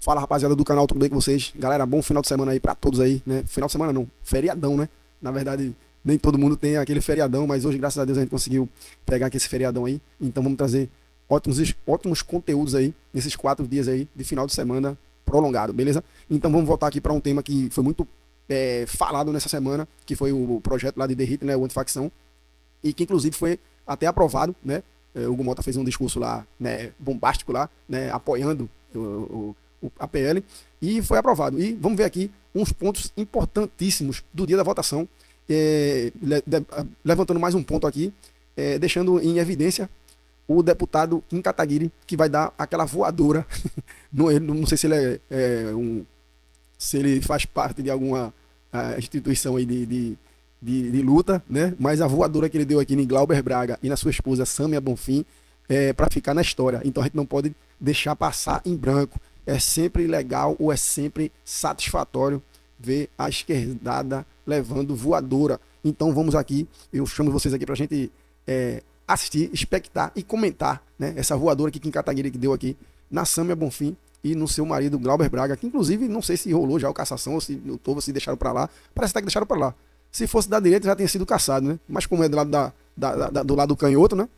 Fala, rapaziada do canal, tudo bem com vocês? Galera, bom final de semana aí pra todos aí, né? Final de semana não, feriadão, né? Na verdade, nem todo mundo tem aquele feriadão, mas hoje, graças a Deus, a gente conseguiu pegar aqui esse feriadão aí. Então vamos trazer ótimos conteúdos aí, nesses 4 dias aí de final de semana prolongado, beleza? Então vamos voltar aqui para um tema que foi muito falado nessa semana, que foi o projeto lá de Derrite, né? O Antifacção, e que inclusive foi até aprovado, né? O Hugo Mota fez um discurso lá, né, bombástico lá, né, apoiando a PL, e foi aprovado. E vamos ver aqui uns pontos importantíssimos do dia da votação, levantando mais um ponto aqui, deixando em evidência o deputado Kim Kataguiri, que vai dar aquela voadora. Não sei se ele se ele faz parte de alguma instituição aí de luta, né? Mas a voadora que ele deu aqui em Glauber Braga e na sua esposa Sâmia Bonfim para ficar na história. Então a gente não pode deixar passar em branco. É sempre legal ou é sempre satisfatório ver a esquerdada levando voadora. Então vamos aqui, eu chamo vocês aqui para a gente assistir, expectar e comentar, né, essa voadora que Kim Kataguiri que deu aqui na Sâmia Bonfim e no seu marido Glauber Braga, que inclusive não sei se rolou já a cassação ou se se deixaram para lá. Parece até que deixaram para lá. Se fosse da direita já tinha sido cassado, né? Mas como é do lado do lado do canhoto, né?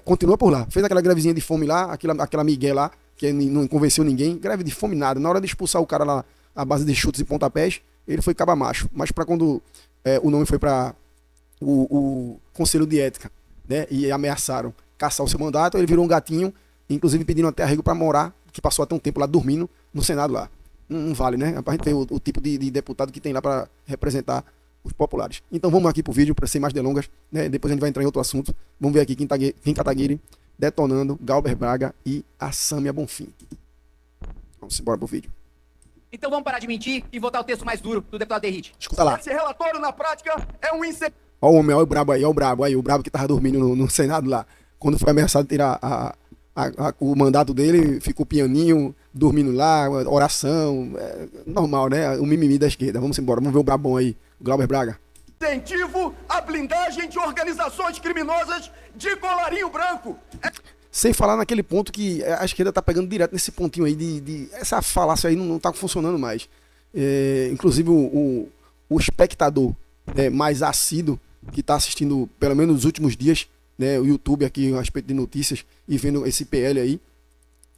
Continua por lá. Fez aquela grevezinha de fome lá, aquela migué lá, que não convenceu ninguém. Greve de fome nada. Na hora de expulsar o cara lá, à base de chutes e pontapés, ele foi caba macho. Mas para quando o nome foi para o Conselho de Ética, né? E ameaçaram caçar o seu mandato, ele virou um gatinho, inclusive pedindo até arrego para morar, que passou até um tempo lá dormindo no Senado lá. Não vale, né? Pra gente ver o tipo de deputado que tem lá para representar os populares. Então vamos aqui pro vídeo, para ser mais delongas, né? Depois a gente vai entrar em outro assunto. Vamos ver aqui Kim Kataguiri detonando Glauber Braga e a Sâmia Bonfim. Vamos embora pro vídeo. Então vamos parar de mentir e votar o texto mais duro do deputado Derrite. Escuta lá. Esse relatório, na prática, é um incentivo. Ó o homem, ó o brabo aí, ó o brabo aí, o brabo que tava dormindo no Senado lá. Quando foi ameaçado de tirar o mandato dele, ficou pianinho, dormindo lá, oração, normal, né? O mimimi da esquerda. Vamos embora, vamos ver o brabão aí, o Glauber Braga. Incentivo à blindagem de organizações criminosas de colarinho branco. Sem falar naquele ponto que a esquerda tá pegando direto nesse pontinho aí essa falácia aí não tá funcionando mais. Inclusive o espectador mais assíduo que tá assistindo pelo menos nos últimos dias, né, o YouTube aqui a respeito de notícias e vendo esse PL aí,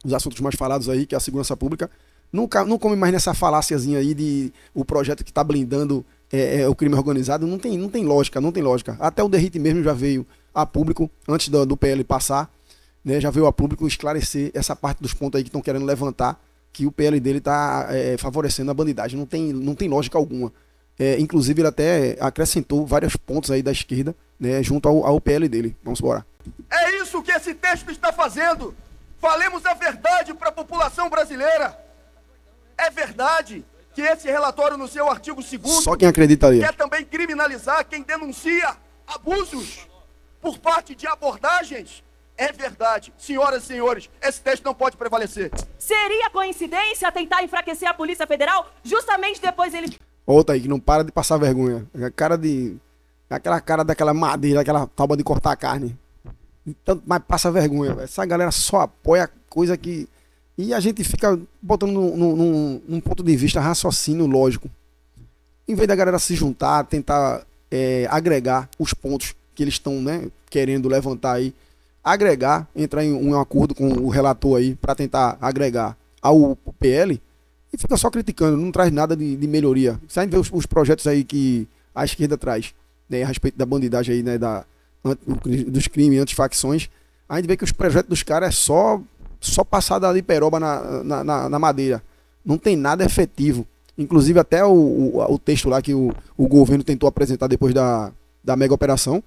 os assuntos mais falados aí, que é a segurança pública, não come mais nessa faláciazinha aí de o projeto que tá blindando o crime organizado. Não tem lógica, não tem lógica. Até o Derrite mesmo já veio a público, antes do PL passar, né, já veio a público esclarecer essa parte dos pontos aí que estão querendo levantar, que o PL dele está favorecendo a bandidagem. Não tem lógica alguma. Inclusive ele até acrescentou vários pontos aí da esquerda, né, junto ao PL dele. Vamos embora. É isso que esse texto está fazendo. Falemos a verdade para a população brasileira. É verdade que esse relatório, no seu artigo 2º, só quem acreditaria, quer também criminalizar quem denuncia abusos por parte de abordagens. É verdade. Senhoras e senhores, esse texto não pode prevalecer. Seria coincidência tentar enfraquecer a Polícia Federal justamente depois ele... Outra aí que não para de passar vergonha. Aquela cara daquela madeira, aquela tábua de cortar carne. Então, mas passa vergonha. Essa galera só apoia coisa que... E a gente fica botando num ponto de vista raciocínio lógico. Em vez da galera se juntar, tentar agregar os pontos que eles estão, né, querendo levantar aí, agregar, entrar em um acordo com o relator aí para tentar agregar ao PL, e fica só criticando, não traz nada de melhoria. Se a gente vê os projetos aí que a esquerda traz, né, a respeito da bandidagem aí, né, dos crimes, antifacções, a gente vê que os projetos dos caras é só passada de peroba na madeira. Não tem nada efetivo. Inclusive até o texto lá que o governo tentou apresentar depois da mega operação,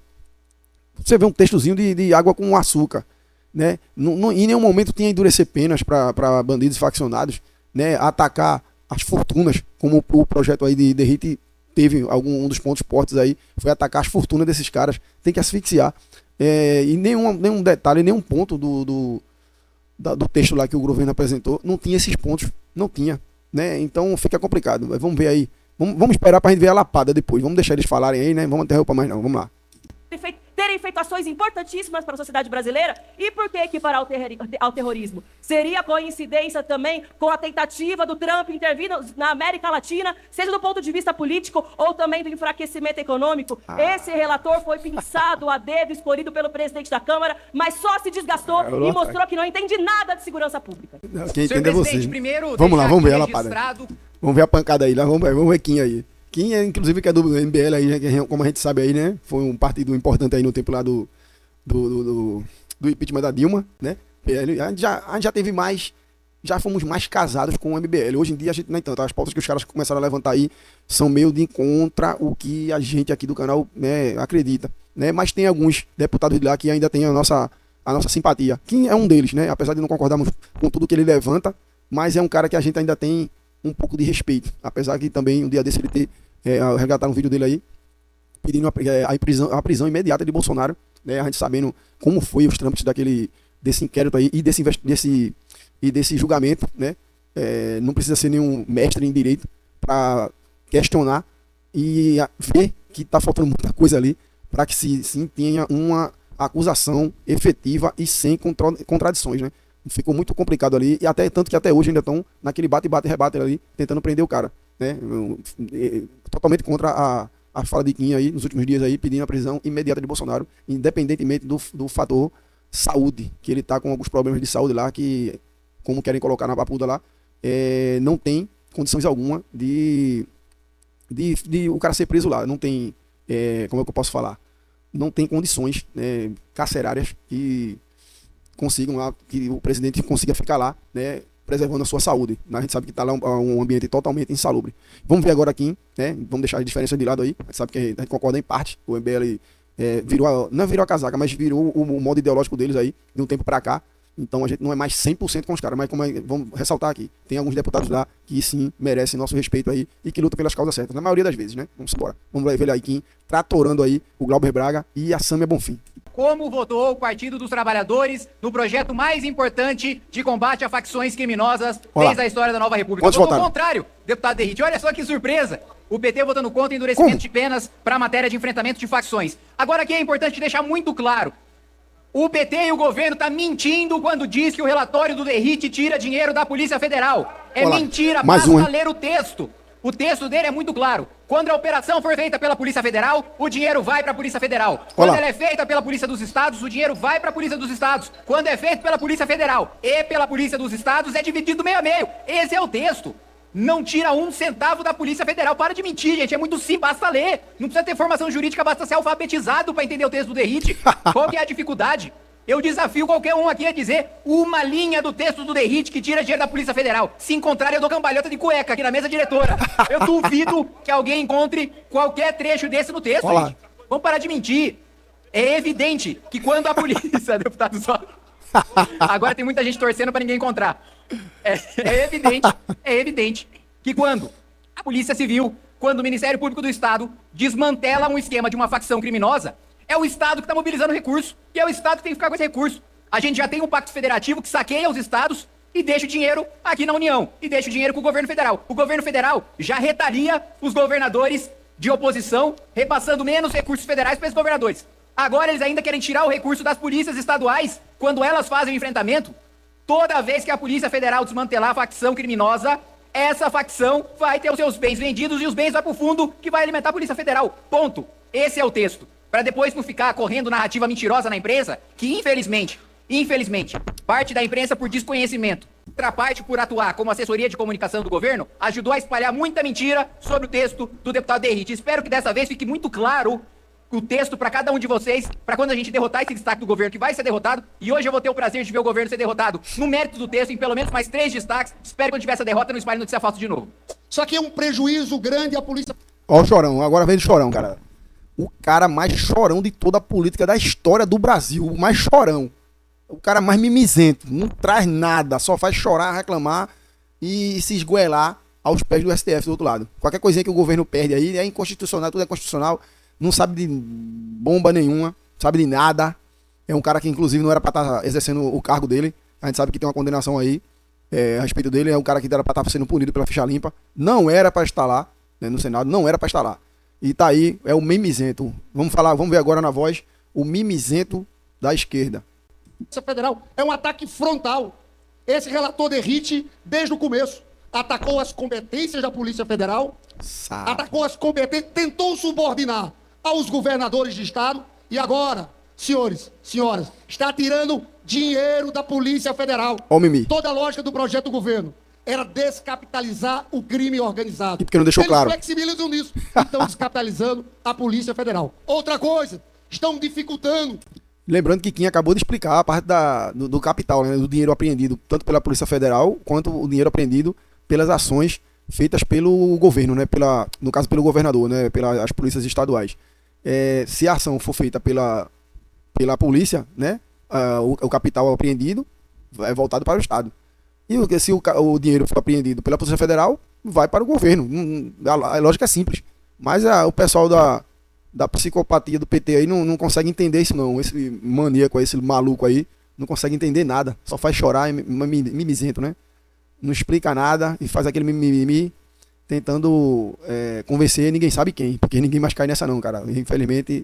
você vê um textozinho de água com açúcar, né? Em nenhum momento tinha endurecer penas para bandidos faccionados, né? Atacar as fortunas, como o projeto aí de Derrite teve um dos pontos fortes aí, foi atacar as fortunas desses caras. Tem que asfixiar. E nenhum detalhe, nenhum ponto do texto lá que o governo apresentou não tinha esses pontos, não tinha, né? Então fica complicado. Vamos ver aí, vamos esperar pra gente ver a lapada depois. Vamos deixar eles falarem aí, né? Vamos interromper mais não, vamos lá. teria terem feito ações importantíssimas para a sociedade brasileira. E por que equiparar ao terrorismo? Seria coincidência também com a tentativa do Trump intervir na América Latina, seja do ponto de vista político ou também do enfraquecimento econômico? Esse relator foi pensado a dedo, escolhido pelo presidente da Câmara, mas só se desgastou e mostrou que não entende nada de segurança pública. Quem entende é você. Primeiro, vamos lá, vamos ver ela registrado... Vamos ver a pancada aí, vamos ver Kim aí. Kim, inclusive, que é do MBL aí, né, como a gente sabe aí, né? Foi um partido importante aí no tempo lá do impeachment da Dilma, né? A gente já teve mais, já fomos mais casados com o MBL. Hoje em dia a gente nem tanto. As pautas que os caras começaram a levantar aí são meio de contra o que a gente aqui do canal, né, acredita, né? Mas tem alguns deputados de lá que ainda tem a nossa simpatia. Kim é um deles, né? Apesar de não concordarmos com tudo que ele levanta, mas é um cara que a gente ainda tem um pouco de respeito, apesar que também um dia desse ele ter resgatado um vídeo dele aí pedindo a prisão imediata de Bolsonaro, né? A gente sabendo como foi os trâmites desse inquérito aí e desse julgamento, né? Não precisa ser nenhum mestre em direito para questionar e ver que está faltando muita coisa ali para que sim tenha uma acusação efetiva e sem contradições, né? Ficou muito complicado ali, e até tanto que até hoje ainda estão naquele bate-rebate ali, tentando prender o cara, né? Totalmente contra a fala de Kim aí, nos últimos dias aí, pedindo a prisão imediata de Bolsonaro, independentemente do fator saúde, que ele tá com alguns problemas de saúde lá, que, como querem colocar na papuda lá, não tem condições alguma de o cara ser preso lá, não tem, como é que eu posso falar? Não tem condições carcerárias que consigam lá, que o presidente consiga ficar lá, né, preservando a sua saúde. A gente sabe que está lá um ambiente totalmente insalubre. Vamos ver agora aqui, né? Vamos deixar as diferenças de lado aí. A gente sabe que a gente concorda em parte. O MBL não virou a casaca, mas virou o modo ideológico deles aí, de um tempo para cá. Então a gente não é mais 100% com os caras, mas vamos ressaltar aqui, tem alguns deputados lá que sim merecem nosso respeito aí e que lutam pelas causas certas, na maioria das vezes, né? Vamos embora. Vamos ver ele aí, Kim, tratorando aí o Glauber Braga e a Sâmia Bonfim. Como votou o Partido dos Trabalhadores no projeto mais importante de combate a facções criminosas desde a história da Nova República? Votou ao contrário, deputado Derrite. Olha só que surpresa. O PT votando contra endurecimento de penas para a matéria de enfrentamento de facções. Agora aqui é importante deixar muito claro. O PT e o governo tá mentindo quando diz que o relatório do Derrite tira dinheiro da Polícia Federal. É mentira, basta ler o texto. O texto dele é muito claro. Quando a operação for feita pela Polícia Federal, o dinheiro vai para a Polícia Federal. Quando ela é feita pela Polícia dos Estados, o dinheiro vai para a Polícia dos Estados. Quando é feito pela Polícia Federal e pela Polícia dos Estados, é dividido meio a meio. Esse é o texto. Não tira um centavo da Polícia Federal. Para de mentir, gente. É muito simples, basta ler. Não precisa ter formação jurídica, basta ser alfabetizado para entender o texto do Derrite. Qual que é a dificuldade? Eu desafio qualquer um aqui a dizer uma linha do texto do Derrite que tira dinheiro da Polícia Federal. Se encontrar, eu dou cambalhota de cueca aqui na mesa diretora. Eu duvido que alguém encontre qualquer trecho desse no texto, gente. Vamos parar de mentir. É evidente que quando a polícia... deputado só... Agora tem muita gente torcendo para ninguém encontrar. É evidente que quando a Polícia Civil, quando o Ministério Público do Estado desmantela um esquema de uma facção criminosa, é o Estado que está mobilizando recurso e é o Estado que tem que ficar com esse recurso. A gente já tem um pacto federativo que saqueia os estados e deixa o dinheiro aqui na União, e deixa o dinheiro com o governo federal. O governo federal já retaria os governadores de oposição, repassando menos recursos federais para esses governadores. Agora eles ainda querem tirar o recurso das polícias estaduais quando elas fazem o enfrentamento. Toda vez que a Polícia Federal desmantelar a facção criminosa, essa facção vai ter os seus bens vendidos e os bens vão para o fundo que vai alimentar a Polícia Federal. Ponto. Esse é o texto. Para depois não ficar correndo narrativa mentirosa na imprensa, que infelizmente, parte da imprensa por desconhecimento, outra parte por atuar como assessoria de comunicação do governo, ajudou a espalhar muita mentira sobre o texto do deputado Derrite. Espero que dessa vez fique muito claro o texto para cada um de vocês, para quando a gente derrotar esse destaque do governo que vai ser derrotado, e hoje eu vou ter o prazer de ver o governo ser derrotado no mérito do texto, em pelo menos mais 3 destaques. Espero que quando tiver essa derrota não espalhe notícia falsa de novo. Só que é um prejuízo grande a polícia... Ó o Chorão, agora vem o Chorão, cara. O cara mais chorão de toda a política da história do Brasil, o mais chorão. O cara mais mimizento, não traz nada, só faz chorar, reclamar e se esgoelar aos pés do STF do outro lado. Qualquer coisinha que o governo perde aí é inconstitucional, tudo é constitucional, não sabe de bomba nenhuma, sabe de nada. É um cara que inclusive não era para estar exercendo o cargo dele, a gente sabe que tem uma condenação aí a respeito dele, é um cara que era para estar sendo punido pela ficha limpa, não era para estar lá, né, no Senado, não era para estar lá. E tá aí, é o mimizento. Vamos ver agora na voz o mimizento da esquerda. Polícia Federal é um ataque frontal. Esse relator Derrite, desde o começo, atacou as competências da Polícia Federal, atacou as competências, tentou subordinar aos governadores de estado e agora, senhores, senhoras, está tirando dinheiro da Polícia Federal. Ó, Mimi. Toda a lógica do projeto do governo era descapitalizar o crime organizado. E porque não deixou claro. Eles flexibilizam nisso. Estão descapitalizando a Polícia Federal. Outra coisa, estão dificultando. Lembrando que Kim acabou de explicar a parte do capital, né, do dinheiro apreendido, tanto pela Polícia Federal, quanto o dinheiro apreendido pelas ações feitas pelo governo, né, no caso pelo governador, né, pelas polícias estaduais. Se a ação for feita pela polícia, né, o capital apreendido é voltado para o Estado. E se o dinheiro for apreendido pela Polícia Federal, vai para o governo. A lógica é simples. Mas o pessoal da psicopatia do PT aí não consegue entender isso não. Esse maníaco aí, esse maluco aí, não consegue entender nada. Só faz chorar, mimizento, né? Não explica nada e faz aquele mimimi tentando convencer ninguém sabe quem. Porque ninguém mais cai nessa não, cara. Felizmente,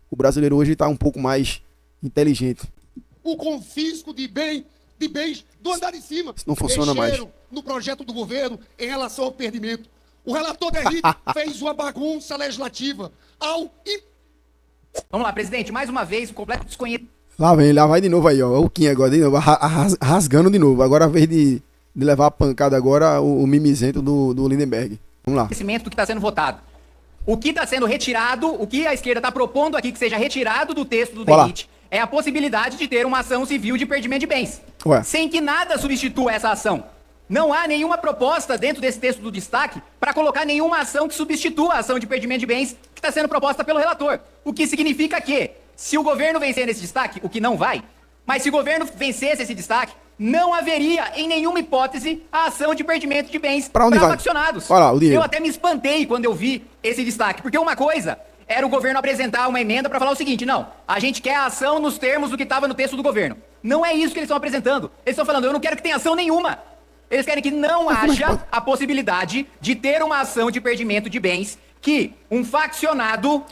o brasileiro hoje está um pouco mais inteligente. O confisco de bens do andar de cima. Isso não funciona mais. No projeto do governo em relação ao perdimento. O relator Derrite fez uma bagunça legislativa Vamos lá, presidente, mais uma vez, o completo desconhecimento. Lá vai de novo aí, ó. O Kim agora, de novo, rasgando de novo. Agora, a vez de levar a pancada agora, o mimizento do Lindenberg. Vamos lá. Do que está sendo votado. O que está sendo retirado, o que a esquerda está propondo aqui que seja retirado do texto do Derrite é a possibilidade de ter uma ação civil de perdimento de bens. Sem que nada substitua essa ação. Não há nenhuma proposta dentro desse texto do destaque para colocar nenhuma ação que substitua a ação de perdimento de bens que está sendo proposta pelo relator. O que significa que, se o governo vencer nesse destaque, o que não vai, mas se o governo vencesse esse destaque, não haveria em nenhuma hipótese a ação de perdimento de bens para faccionados. Olha lá, o dinheiro. Eu até me espantei quando eu vi esse destaque, porque uma coisa era o governo apresentar uma emenda para falar o seguinte: não, a gente quer a ação nos termos do que estava no texto do governo. Não é isso que eles estão apresentando. Eles estão falando, eu não quero que tenha ação nenhuma. Eles querem que não haja a possibilidade de ter uma ação de perdimento de bens que um faccionado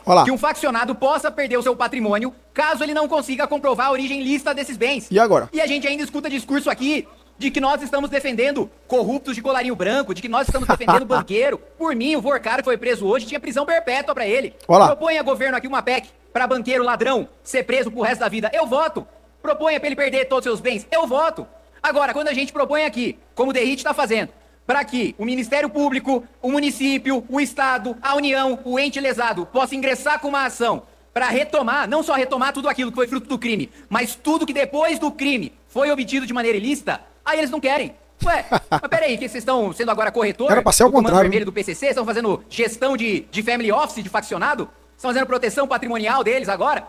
possa perder o seu patrimônio caso ele não consiga comprovar a origem lícita desses bens. E agora? E a gente ainda escuta discurso aqui de que nós estamos defendendo corruptos de colarinho branco, de que nós estamos defendendo banqueiro. Por mim, o Vorcaro que foi preso hoje tinha prisão perpétua pra ele. Proponha governo aqui uma PEC pra banqueiro ladrão ser preso pro resto da vida. Eu voto. Proponha pra ele perder todos os seus bens. Eu voto. Agora, quando a gente propõe aqui, como o Derrite está fazendo, para que o Ministério Público, o município, o Estado, a União, o ente lesado possa ingressar com uma ação para retomar, não só retomar tudo aquilo que foi fruto do crime, mas tudo que depois do crime foi obtido de maneira ilícita, aí eles não querem. Ué, mas peraí, que vocês estão sendo agora corretor? Era pra ser ao contrário. Vermelho do PCC, estão fazendo gestão de family office, de faccionado? Estão fazendo proteção patrimonial deles agora?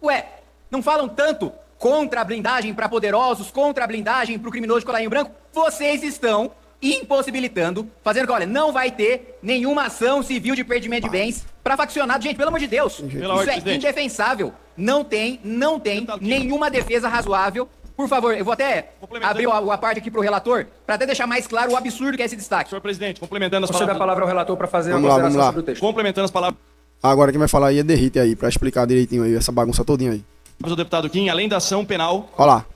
Ué, não falam tanto contra a blindagem para poderosos, contra a blindagem para o criminoso de colarinho branco? Vocês estão impossibilitando, fazendo que, olha, não vai ter nenhuma ação civil de perdimento de bens para faccionado. Gente, pelo amor de Deus, isso é indefensável. Não tem nenhuma defesa razoável. Por favor, eu vou até abrir a parte aqui para o relator, para até deixar mais claro o absurdo que é esse destaque. Senhor presidente, complementando as palavras... Você dá a palavra ao relator para fazer vamos a consideração sobre o texto. Complementando as palavras... Agora quem vai falar aí é Derrite aí, para explicar direitinho aí, essa bagunça todinha aí. O deputado Kim, além da ação penal... Olha lá.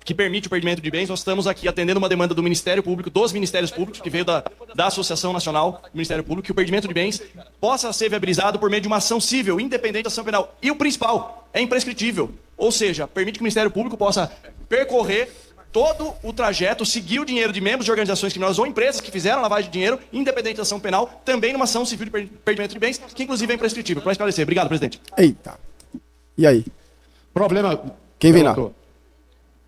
Que permite o perdimento de bens, nós estamos aqui atendendo uma demanda do Ministério Público, dos Ministérios Públicos, que veio da Associação Nacional do Ministério Público, que o perdimento de bens possa ser viabilizado por meio de uma ação civil, independente da ação penal. E o principal, é imprescritível. Ou seja, permite que o Ministério Público possa percorrer todo o trajeto, seguir o dinheiro de membros de organizações criminosas ou empresas que fizeram lavagem de dinheiro, independente da ação penal, também numa ação civil de perdimento de bens, que inclusive é imprescritível. Para esclarecer. Obrigado, presidente. Eita. E aí? Problema... Quem vem lá?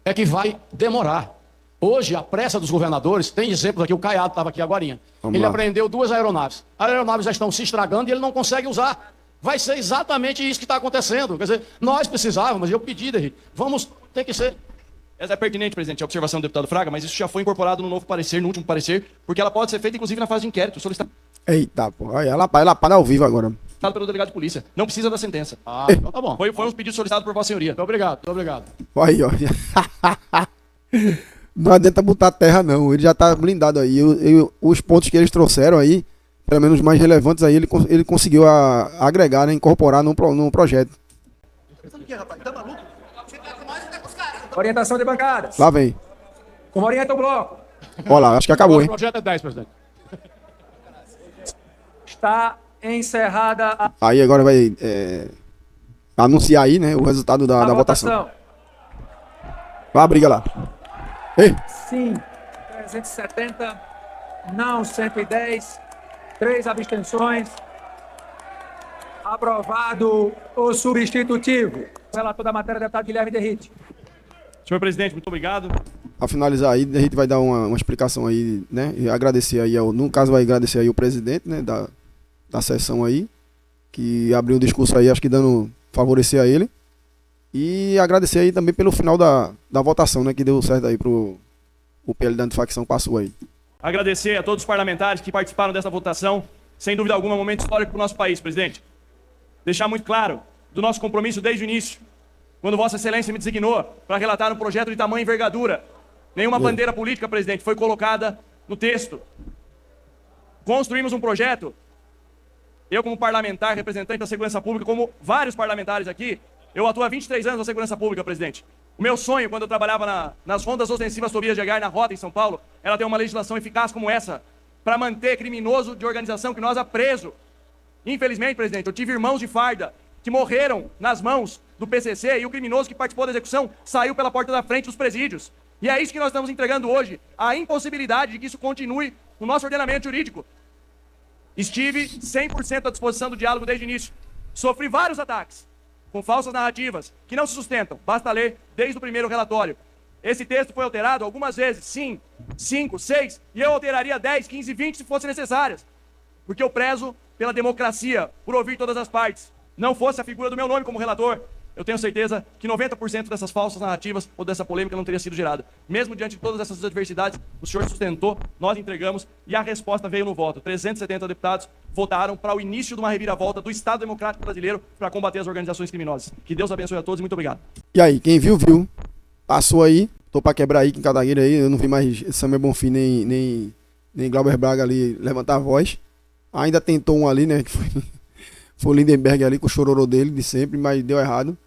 É que vai demorar. Hoje, a pressa dos governadores, tem exemplos aqui, o Caiado estava aqui agorinha. Ele apreendeu 2 aeronaves. As aeronaves já estão se estragando e ele não consegue usar. Vai ser exatamente isso que está acontecendo. Quer dizer, nós precisávamos, eu pedi, Derrite, vamos ter que ser... Essa é pertinente, presidente, a observação do deputado Fraga, mas isso já foi incorporado no novo parecer, no último parecer, porque ela pode ser feita, inclusive, na fase de inquérito. Eita, pô. Ela para ao vivo agora. Pelo delegado de polícia. Não precisa da sentença. Então tá bom. Foi um pedido solicitado por Vossa Senhoria. Muito obrigado. Aí, ó. Não adianta botar terra, não. Ele já tá blindado aí. Os pontos que eles trouxeram aí, pelo menos mais relevantes aí, ele conseguiu agregar, né, incorporar no projeto. Orientação de bancadas. Lá vem. Como orienta o bloco? Olha lá, acho que acabou, hein? O projeto é 10, presidente. Está encerrada a Aí agora vai anunciar aí, né, o resultado da votação. Vai a briga lá. Ei. Sim, 370. Não, 110. 3 abstenções. Aprovado o substitutivo. Relator da matéria, deputado Guilherme Derrite. Senhor presidente, muito obrigado. A finalizar aí, a gente vai dar uma explicação aí, né? E agradecer aí, no caso vai agradecer aí o presidente, né, da sessão aí, que abriu o discurso aí, acho que favorecer a ele. E agradecer aí também pelo final da votação, né, que deu certo aí o PL da antifacção passou aí. Agradecer a todos os parlamentares que participaram dessa votação. Sem dúvida alguma, um momento histórico para o nosso país, presidente. Deixar muito claro do nosso compromisso desde o início, quando Vossa Excelência me designou para relatar um projeto de tamanha envergadura. Nenhuma bandeira política, presidente, foi colocada no texto. Construímos um projeto, eu como parlamentar, representante da segurança pública, como vários parlamentares aqui, eu atuo há 23 anos na segurança pública, presidente. O meu sonho, quando eu trabalhava nas rondas ostensivas sobre de Agar na rota em São Paulo, era ter uma legislação eficaz como essa, para manter criminoso de organização criminosa preso. Infelizmente, presidente, eu tive irmãos de farda que morreram nas mãos do PCC e o criminoso que participou da execução saiu pela porta da frente dos presídios. E é isso que nós estamos entregando hoje, a impossibilidade de que isso continue no nosso ordenamento jurídico. Estive 100% à disposição do diálogo desde o início. Sofri vários ataques, com falsas narrativas, que não se sustentam. Basta ler desde o primeiro relatório. Esse texto foi alterado algumas vezes, sim, 5, 6, e eu alteraria 10, 15, 20 se fossem necessárias. Porque eu prezo pela democracia, por ouvir todas as partes. Não fosse a figura do meu nome como relator, eu tenho certeza que 90% dessas falsas narrativas ou dessa polêmica não teria sido gerada. Mesmo diante de todas essas adversidades, o senhor sustentou, nós entregamos e a resposta veio no voto. 370 deputados votaram para o início de uma reviravolta do Estado Democrático Brasileiro para combater as organizações criminosas. Que Deus abençoe a todos e muito obrigado. E aí, quem viu, viu. Passou aí. Tô para quebrar aí em Cadagueira aí. Eu não vi mais Samuel Bonfim nem Glauber Braga ali levantar a voz. Ainda tentou um ali, né? Que foi o Lindenberg ali com o chororô dele de sempre, mas deu errado.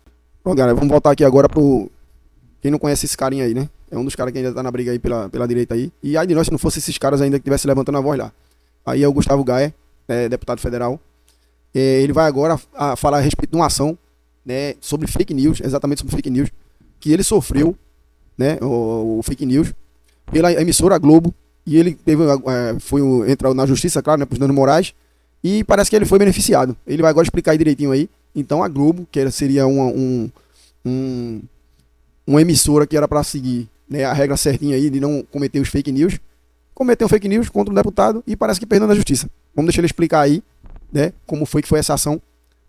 Bom, galera, vamos voltar aqui agora pro... Quem não conhece esse carinha aí, né? É um dos caras que ainda tá na briga aí pela direita aí. E aí de nós, se não fosse esses caras ainda que estivessem levantando a voz lá. Aí é o Gustavo Gaia, deputado federal. Ele vai agora falar a respeito de uma ação, né, sobre fake news, exatamente sobre fake news, que ele sofreu, né, o fake news, pela emissora Globo. E ele entrou na justiça, claro, né, por danos morais. E parece que ele foi beneficiado. Ele vai agora explicar aí direitinho aí. Então a Globo, que seria uma emissora que era para seguir, né, a regra certinha aí de não cometer os fake news, cometeu fake news contra um deputado e parece que perdeu na justiça. Vamos deixar ele explicar aí, né, como foi essa ação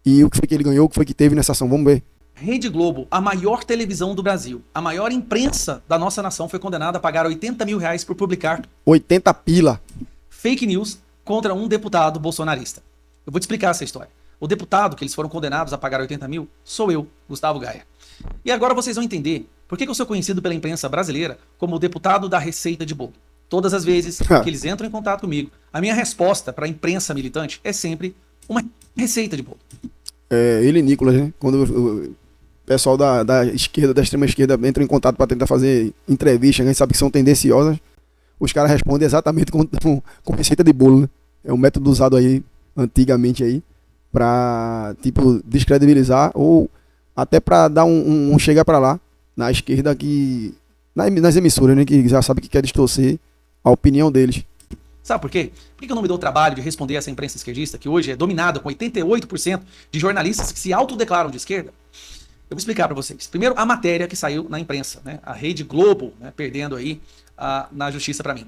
e o que foi que ele ganhou, o que foi que teve nessa ação. Vamos ver. Rede Globo, a maior televisão do Brasil, a maior imprensa da nossa nação, foi condenada a pagar R$80 mil por publicar 80 pila fake news contra um deputado bolsonarista. Eu vou te explicar essa história. O deputado que eles foram condenados a pagar 80 mil sou eu, Gustavo Gaia. E agora vocês vão entender por que eu sou conhecido pela imprensa brasileira como o deputado da receita de bolo. Todas as vezes que eles entram em contato comigo, a minha resposta para a imprensa militante é sempre uma receita de bolo. Ele e Nicolas, né? Quando o pessoal da esquerda, da extrema esquerda, entra em contato para tentar fazer entrevistas, a gente sabe que são tendenciosas, os caras respondem exatamente com receita de bolo, né? É um método usado aí, antigamente aí, para tipo descredibilizar ou até para dar um chega para lá na esquerda que nas emissoras, né, que já sabe que quer distorcer a opinião deles. Sabe por quê? Por que eu não me dou o trabalho de responder essa imprensa esquerdista que hoje é dominada com 88% de jornalistas que se autodeclaram de esquerda? Eu vou explicar para vocês. Primeiro, a matéria que saiu na imprensa, né, a Rede Globo, né, perdendo aí na justiça para mim.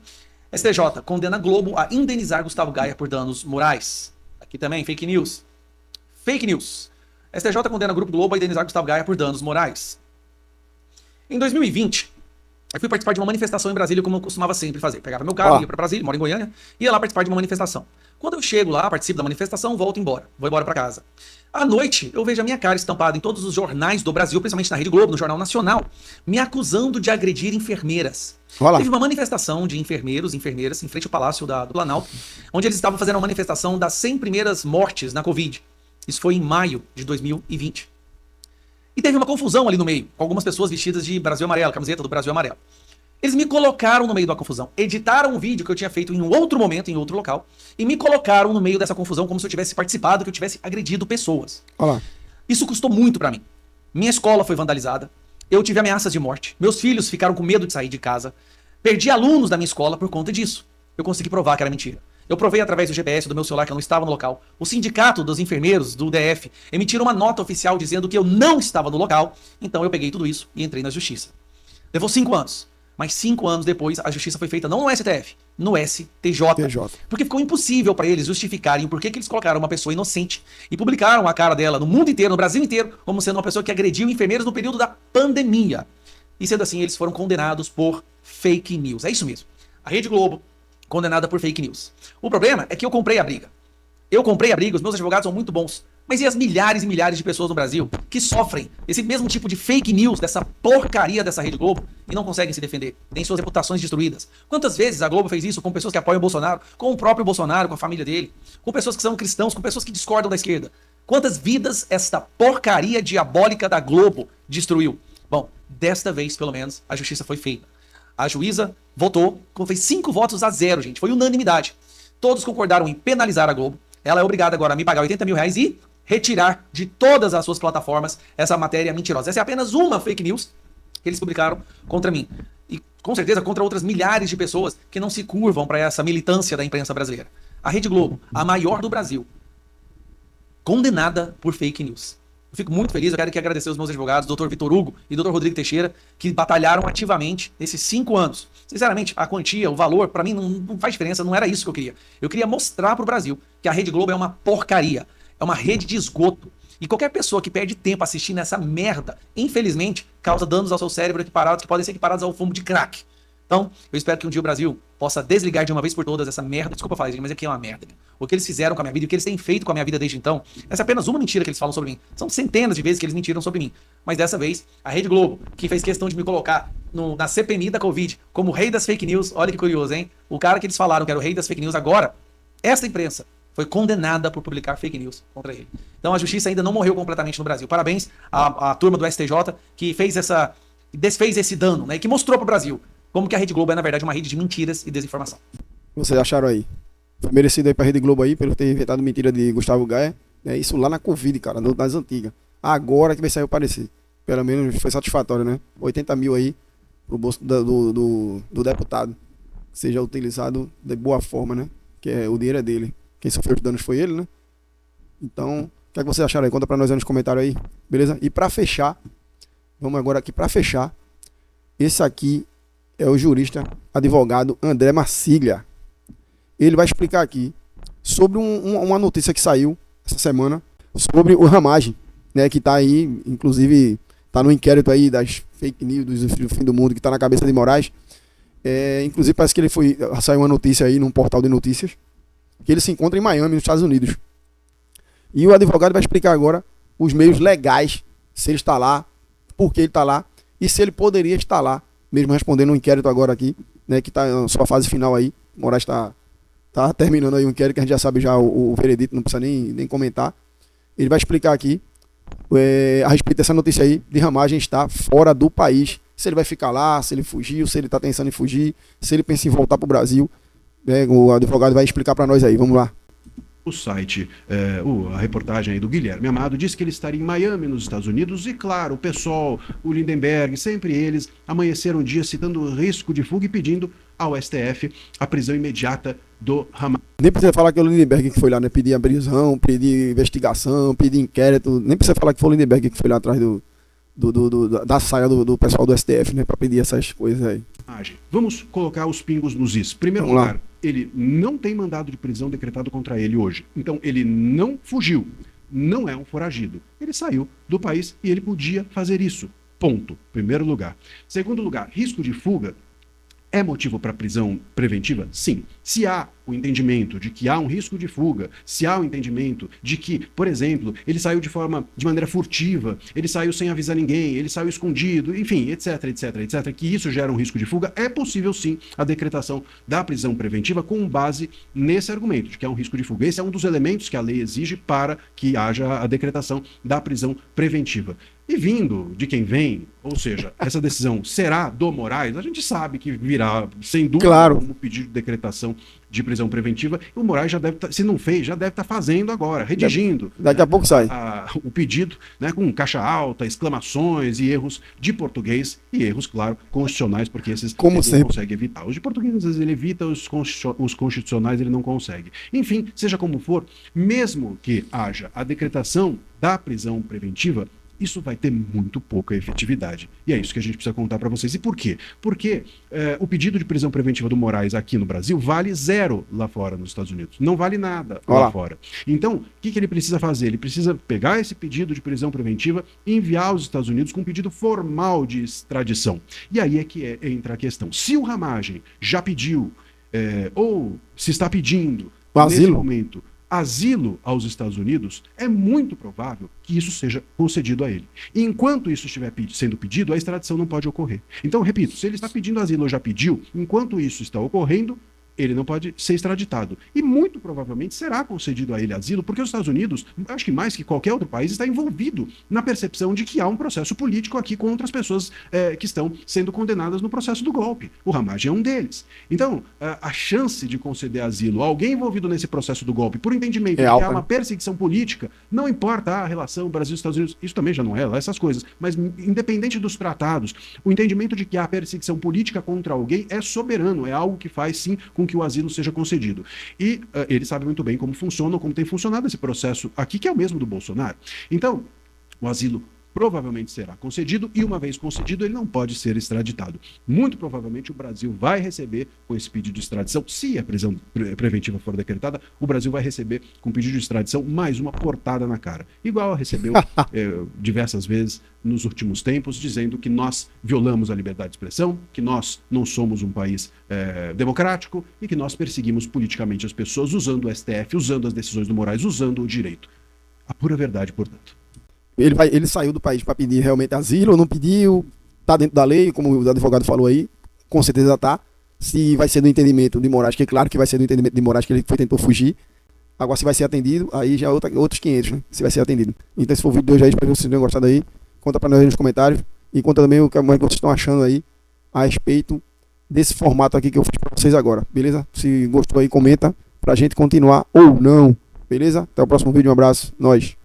STJ condena a Globo a indenizar Gustavo Gaia por danos morais. Aqui também, fake news. Fake news. STJ condena o Grupo Globo a indenizar Gustavo Gaia por danos morais. Em 2020, Aí fui participar de uma manifestação em Brasília, como eu costumava sempre fazer. Pegava meu carro, ia pra Brasília, moro em Goiânia, ia lá participar de uma manifestação. Quando eu chego lá, participo da manifestação, volto embora. Vou embora pra casa. À noite, eu vejo a minha cara estampada em todos os jornais do Brasil, principalmente na Rede Globo, no Jornal Nacional, me acusando de agredir enfermeiras. Teve uma manifestação de enfermeiros e enfermeiras em frente ao Palácio do Planalto, onde eles estavam fazendo uma manifestação das 100 primeiras mortes na Covid. Isso foi em maio de 2020. E teve uma confusão ali no meio, com algumas pessoas vestidas de Brasil Amarelo, camiseta do Brasil Amarelo. Eles me colocaram no meio da confusão, editaram um vídeo que eu tinha feito em um outro momento, em outro local, e me colocaram no meio dessa confusão como se eu tivesse participado, que eu tivesse agredido pessoas. Olá. Isso custou muito pra mim. Minha escola foi vandalizada, eu tive ameaças de morte, meus filhos ficaram com medo de sair de casa, perdi alunos da minha escola por conta disso. Eu consegui provar que era mentira. Eu provei através do GPS do meu celular que eu não estava no local. O sindicato dos enfermeiros do DF emitiram uma nota oficial dizendo que eu não estava no local, então eu peguei tudo isso e entrei na justiça. Levou 5 anos. Mas 5 anos depois, a justiça foi feita não no STF, no STJ. Porque ficou impossível para eles justificarem por que eles colocaram uma pessoa inocente e publicaram a cara dela no mundo inteiro, no Brasil inteiro, como sendo uma pessoa que agrediu enfermeiros no período da pandemia. E sendo assim, eles foram condenados por fake news. É isso mesmo. A Rede Globo, condenada por fake news. O problema é que eu comprei a briga. Os meus advogados são muito bons. Mas e as milhares e milhares de pessoas no Brasil que sofrem esse mesmo tipo de fake news, dessa porcaria dessa Rede Globo, e não conseguem se defender? Tem suas reputações destruídas. Quantas vezes a Globo fez isso com pessoas que apoiam o Bolsonaro, com o próprio Bolsonaro, com a família dele, com pessoas que são cristãos, com pessoas que discordam da esquerda? Quantas vidas esta porcaria diabólica da Globo destruiu? Bom, desta vez, pelo menos, a justiça foi feita. A juíza votou, fez 5-0, gente. Foi unanimidade. Todos concordaram em penalizar a Globo. Ela é obrigada agora a me pagar R$80 mil e retirar de todas as suas plataformas essa matéria mentirosa. Essa é apenas uma fake news que eles publicaram contra mim. E com certeza contra outras milhares de pessoas que não se curvam para essa militância da imprensa brasileira. A Rede Globo, a maior do Brasil, condenada por fake news. Eu fico muito feliz, eu quero aqui agradecer os meus advogados, Dr. Vitor Hugo e Dr. Rodrigo Teixeira, que batalharam ativamente nesses 5 anos. Sinceramente, a quantia, o valor, para mim não faz diferença, não era isso que eu queria. Eu queria mostrar para o Brasil que a Rede Globo é uma porcaria, é uma rede de esgoto. E qualquer pessoa que perde tempo assistindo essa merda, infelizmente, causa danos ao seu cérebro equiparados, que podem ser equiparados ao fumo de crack. Então, eu espero que um dia o Brasil possa desligar de uma vez por todas essa merda. Desculpa falar, gente, mas aqui é uma merda. O que eles fizeram com a minha vida e o que eles têm feito com a minha vida desde então, essa é apenas uma mentira que eles falam sobre mim. São centenas de vezes que eles mentiram sobre mim. Mas dessa vez, a Rede Globo, que fez questão de me colocar na CPMI da Covid como rei das fake news, olha que curioso, hein? O cara que eles falaram que era o rei das fake news agora, essa imprensa foi condenada por publicar fake news contra ele. Então a justiça ainda não morreu completamente no Brasil. Parabéns à turma do STJ que desfez esse dano, né? E que mostrou para o Brasil como que a Rede Globo é, na verdade, uma rede de mentiras e desinformação. Vocês acharam aí? Foi merecido aí pra Rede Globo aí, pelo ter inventado mentira de Gustavo Gaia. É isso lá na Covid, cara, das antigas. Agora que vai sair o parecer. Pelo menos foi satisfatório, né? 80 mil aí pro bolso do deputado. Seja utilizado de boa forma, né? Que o dinheiro é dele. Quem sofreu os danos foi ele, né? Então, o que é que vocês acharam aí? Conta pra nós aí nos comentários aí. Beleza? E pra fechar, vamos agora aqui pra fechar. Esse aqui é o jurista, advogado André Marsiglia. Ele vai explicar aqui sobre uma notícia que saiu essa semana sobre o Ramagem, né, que tá aí, inclusive, tá no inquérito aí das fake news do fim do mundo, que tá na cabeça de Moraes. Inclusive parece que saiu uma notícia aí num portal de notícias, que ele se encontra em Miami, nos Estados Unidos. E o advogado vai explicar agora os meios legais, se ele está lá, por que ele está lá, e se ele poderia estar lá, mesmo respondendo um inquérito agora aqui, né, que está na sua fase final aí. Moraes está terminando aí o inquérito, que a gente já sabe já o veredito, não precisa nem comentar. Ele vai explicar aqui a respeito dessa notícia aí de Ramagem estar fora do país. Se ele vai ficar lá, se ele fugiu, se ele está pensando em fugir, se ele pensa em voltar para o Brasil. O advogado vai explicar para nós aí, vamos lá. O site, a reportagem aí do Guilherme Amado diz que ele estaria em Miami, nos Estados Unidos, e claro, o PSOL, o Lindenberg, sempre eles amanheceram o dia citando risco de fuga e pedindo ao STF a prisão imediata do Ramagem. Nem precisa falar que é o Lindenberg que foi lá, né? Pedir a prisão, pedir investigação, pedir inquérito, nem precisa falar que foi o Lindenberg que foi lá atrás da saia do pessoal do STF, né? Para pedir essas coisas aí. Vamos colocar os pingos nos is. Primeiro lugar, ele não tem mandado de prisão decretado contra ele hoje. Então, ele não fugiu. Não é um foragido. Ele saiu do país e ele podia fazer isso. Ponto. Primeiro lugar. Segundo lugar, risco de fuga é motivo para prisão preventiva? Sim. Se há o entendimento de que há um risco de fuga, se há o entendimento de que, por exemplo, ele saiu de maneira furtiva, ele saiu sem avisar ninguém, ele saiu escondido, enfim, etc, que isso gera um risco de fuga, é possível sim a decretação da prisão preventiva com base nesse argumento, de que há um risco de fuga. Esse é um dos elementos que a lei exige para que haja a decretação da prisão preventiva. E vindo de quem vem, ou seja, essa decisão será do Moraes, a gente sabe que virá, sem dúvida, claro, como pedido de decretação de prisão preventiva, e o Moraes já deve se não fez, já deve estar fazendo agora, redigindo. Daqui a pouco sai. O pedido, né, com caixa alta, exclamações e erros de português e erros, claro, constitucionais, porque esses como ele não consegue evitar. Os de português, às vezes, ele evita, os constitucionais ele não consegue. Enfim, seja como for, mesmo que haja a decretação da prisão preventiva, isso vai ter muito pouca efetividade. E é isso que a gente precisa contar para vocês. E por quê? Porque o pedido de prisão preventiva do Moraes aqui no Brasil vale 0 lá fora nos Estados Unidos. Não vale nada lá fora. Então, o que ele precisa fazer? Ele precisa pegar esse pedido de prisão preventiva e enviar aos Estados Unidos com um pedido formal de extradição. E aí é que entra a questão. Se o Ramagem já pediu, ou se está pedindo, nesse momento, asilo aos Estados Unidos, é muito provável que isso seja concedido a ele. E enquanto isso estiver sendo pedido, a extradição não pode ocorrer. Então, repito, se ele está pedindo asilo ou já pediu, enquanto isso está ocorrendo, ele não pode ser extraditado. E muito provavelmente será concedido a ele asilo, porque os Estados Unidos, acho que mais que qualquer outro país, está envolvido na percepção de que há um processo político aqui contra as pessoas que estão sendo condenadas no processo do golpe. O Ramagem é um deles. Então, a chance de conceder asilo a alguém envolvido nesse processo do golpe, por entendimento de que há uma perseguição política, não importa a relação Brasil-Estados Unidos, isso também já não é lá, essas coisas, mas independente dos tratados, o entendimento de que há perseguição política contra alguém é soberano, é algo que faz sim com que o asilo seja concedido. E ele sabe muito bem como funciona, como tem funcionado esse processo aqui, que é o mesmo do Bolsonaro. Então, o asilo provavelmente será concedido e, uma vez concedido, ele não pode ser extraditado. Muito provavelmente o Brasil vai receber, com esse pedido de extradição, se a prisão preventiva for decretada, o Brasil vai receber, com pedido de extradição, mais uma portada na cara. Igual recebeu diversas vezes nos últimos tempos, dizendo que nós violamos a liberdade de expressão, que nós não somos um país democrático e que nós perseguimos politicamente as pessoas usando o STF, usando as decisões do Moraes, usando o direito. A pura verdade, portanto. Ele saiu do país para pedir realmente asilo, não pediu, está dentro da lei, como o advogado falou aí, com certeza está. Se vai ser do entendimento de Moraes, que é claro que vai ser do entendimento de Moraes, que ele tentou fugir. Agora, se vai ser atendido, aí já é outros 500, né? Se vai ser atendido. Então, esse foi o vídeo de hoje aí, espero que vocês tenham gostado aí. Conta para nós aí nos comentários e conta também o que vocês estão achando aí a respeito desse formato aqui que eu fiz para vocês agora, beleza? Se gostou aí, comenta pra gente continuar ou não, beleza? Até o próximo vídeo, um abraço, nós.